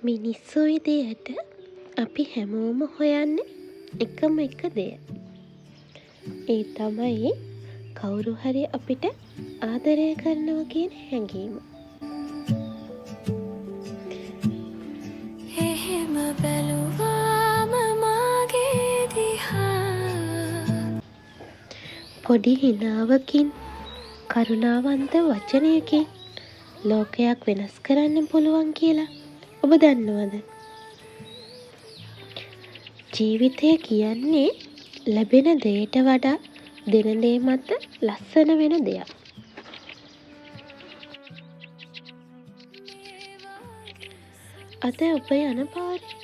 මිනිස්සු විදියට අපි හැමෝම හොයන්නේ එකම එක දෙය. ඒ තමයි කවුරු හරි අපිට ආදරය කරනවා කියන හැඟීම. එහෙම බැලුවාම මගේ දිහා පොඩි හිනාවකින් කරුණාවන්ත වචනයකින් ලෝකයක් වෙනස් කරන්න පුළුවන් කියලා ඔබ දන්නවද? ජීවිතය කියන්නේ ලැබෙන දෙයට වඩා දෙන දේ මත ලස්සන වෙන දෙයක්. අද ඔබ යන පාරේ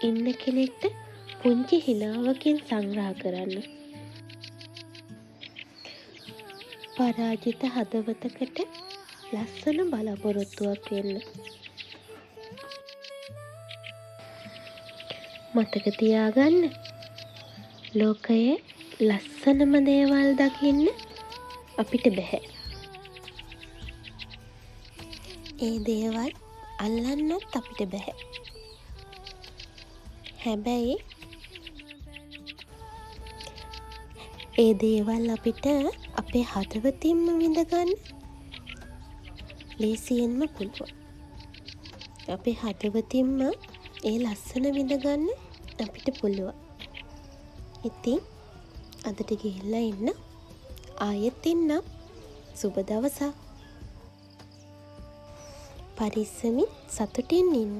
ඉන්න කෙනෙක්ට පුංචි හිනාවකින් සංග්‍රහ කරන්න. පරාජිත හදවතකට ලස්සන බලාපොරොත්තුවක් වෙන්න. මතක තියාගන්න, ලෝකයේ ලස්සනම දේවල් දකින්න අපිට බැහැ. ඒ දේවල් අල්ලන්නත් අපිට බැහැ. හැබැයි ඒ දේවල් අපිට අපේ හදවතින්ම විඳගන්න ලේසියෙන්ම පුළුවන්. අපේ හදවතින්ම ඒ ලස්සන විඳගන්න අපිට පුළුවන්. ඉතින් අදට ගිහිල්ලා ඉන්න. ආයෙත් ඉන්න. සුබ දවසක්. පරිස්සමින් සතුටින් ඉන්න.